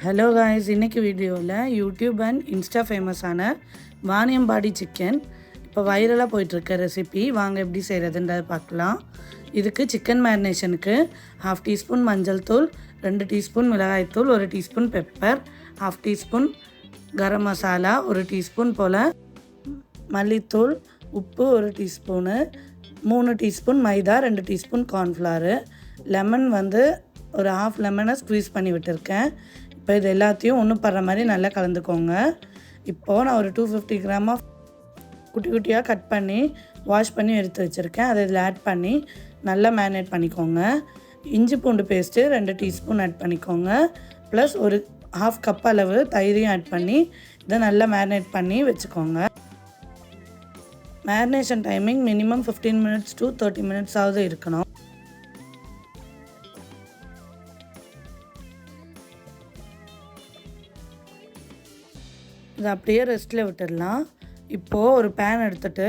Hello guys, இன்றைக்கி வீடியோவில் YouTube and Insta ஃபேமஸான வாணியம்பாடி சிக்கன் இப்போ வைரலாக போயிட்டுருக்க ரெசிபி வாங்க எப்படி செய்கிறதுன்றதை பார்க்கலாம். இதுக்கு சிக்கன் மேரினேஷனுக்கு 1/2 டீஸ்பூன் மஞ்சள் தூள், 2 டீஸ்பூன் மிளகாய்த்தூள், 1 teaspoon pepper, 1/2 teaspoon garam masala, 1 teaspoon போல் மல்லித்தூள், உப்பு 1 டீஸ்பூனு, 3 டீஸ்பூன் மைதா, 2 டீஸ்பூன் கார்ன்ஃப்ளவரு, லெமன் ஒரு 1/2 லெமனை ஸ்க்வீஸ் பண்ணி விட்டுருக்கேன். இப்போ இது எல்லாத்தையும் ஒன்று படுற மாதிரி நல்லா கலந்துக்கோங்க. இப்போது நான் ஒரு 250 கிராம் ஆஃப் குட்டி குட்டியாக கட் பண்ணி வாஷ் பண்ணி எடுத்து வச்சுருக்கேன். அதை இதில் ஆட் பண்ணி நல்லா மேரினேட் பண்ணிக்கோங்க. இஞ்சி பூண்டு பேஸ்ட்டு 2 டீஸ்பூன் ஆட் பண்ணிக்கோங்க. ப்ளஸ் ஒரு 1/2 கப் அளவு தயிரையும் ஆட் பண்ணி இதை நல்லா மேரினேட் பண்ணி வச்சுக்கோங்க. Marination timing minimum 15 minutes to 30 minutes ஆகுது இருக்கணும். இதை அப்படியே ரெஸ்ட்டில் விட்டுடலாம். இப்போது ஒரு பேன் எடுத்துகிட்டு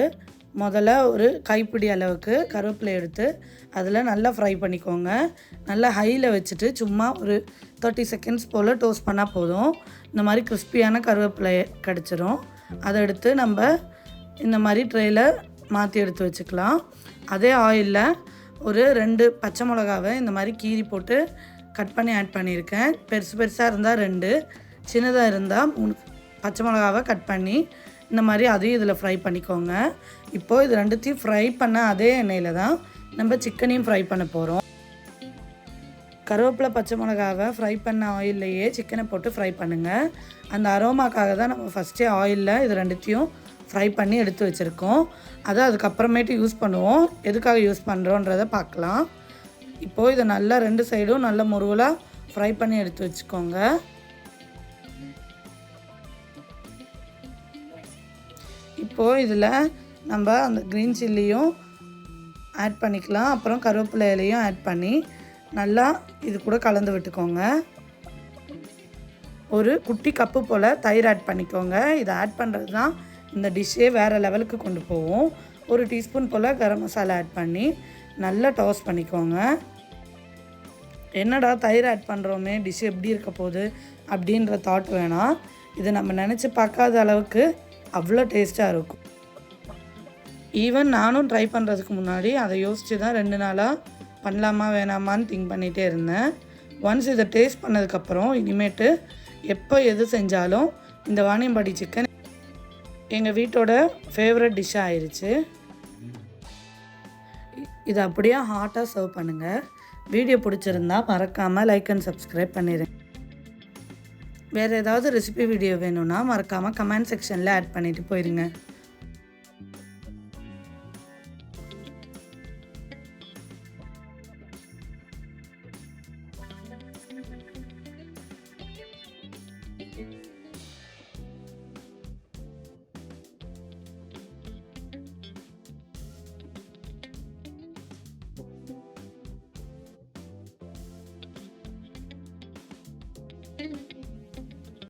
முதல்ல ஒரு கைப்பிடி அளவுக்கு கருவேப்பிலை எடுத்து அதில் நல்லா ஃப்ரை பண்ணிக்கோங்க. நல்லா ஹையில் வச்சுட்டு சும்மா ஒரு 30 seconds போல் டோஸ்ட் பண்ணால் போதும். இந்த மாதிரி கிறிஸ்பியான கருவேப்பிலை கிடச்சிரும். அதை எடுத்து நம்ம இந்த மாதிரி ட்ரேயில் மாற்றி எடுத்து வச்சுக்கலாம். அதே ஆயிலில் ஒரு 2 பச்சை மிளகாவை இந்த மாதிரி கீரி போட்டு கட் பண்ணி ஆட் பண்ணியிருக்கேன். பெருசாக இருந்தால் 2, சின்னதாக இருந்தால் 3 பச்சை மிளகாவை கட் பண்ணி இந்த மாதிரி அதையும் இதில் ஃப்ரை பண்ணிக்கோங்க. இப்போது இது ரெண்டுத்தையும் ஃப்ரை பண்ண அதே எண்ணெயில் தான் நம்ம சிக்கனையும் ஃப்ரை பண்ண போகிறோம். கருவேப்பிலை பச்சை மிளகாவை ஃப்ரை பண்ண ஆயில்லையே சிக்கனை போட்டு ஃப்ரை பண்ணுங்கள். அந்த அரோமாக்காக தான் நம்ம ஃபஸ்ட்டே ஆயிலில் இது ரெண்டுத்தையும் ஃப்ரை பண்ணி எடுத்து வச்சுருக்கோம். அதை அதுக்கப்புறமேட்டு யூஸ் பண்ணுவோம். எதுக்காக யூஸ் பண்ணுறோன்றதை பார்க்கலாம். இப்போது இதை நல்லா 2 சைடும் நல்ல முருவலாக ஃப்ரை பண்ணி எடுத்து வச்சுக்கோங்க. இப்போது இதில் நம்ம அந்த க்ரீன் சில்லியும் ஆட் பண்ணிக்கலாம். அப்புறம் கருவேப்பிலை இலையும் ஆட் பண்ணி நல்லா இது கூட கலந்து விட்டுக்கோங்க. ஒரு குட்டி கப்பு போல் தயிர் ஆட் பண்ணிக்கோங்க. இதை ஆட் பண்ணுறது தான் இந்த டிஷ்ஷே வேறு லெவலுக்கு கொண்டு போவோம். 1 டீஸ்பூன் போல் கரம் மசாலா ஆட் பண்ணி நல்லா டாஸ் பண்ணிக்கோங்க. என்னடா தயிர் ஆட் பண்ணுறோமே, டிஷ் எப்படி இருக்க போகுது அப்படின்ற தாட் வேணாம். இதை நம்ம நினச்சி பார்க்காத அளவுக்கு அவ்வளோ டேஸ்ட்டாக இருக்கும். ஈவன் நானும் ட்ரை பண்ணுறதுக்கு முன்னாடி அதை யோசித்து தான் 2 நாளாக பண்ணலாமா வேணாமான்னு திங்க் பண்ணிகிட்டே இருந்தேன். ஒன்ஸ் இதை டேஸ்ட் பண்ணதுக்கப்புறம் இனிமேட்டு எப்போ எது செஞ்சாலும் இந்த வாணியம்பாடி சிக்கன் எங்கள் வீட்டோட ஃபேவரட் டிஷ்ஷாக ஆயிடுச்சு. இதை அப்படியே ஹாட்டாக சர்வ் பண்ணுங்கள். வீடியோ பிடிச்சிருந்தா மறக்காமல் லைக் அண்ட் சப்ஸ்கிரைப் பண்ணிடுங்க. வேறு ஏதாவது ரெசிபி வீடியோ வேணும்னா மறக்காமல் கமெண்ட் செக்ஷனில் ஆட் பண்ணிவிட்டு போயிடுங்க.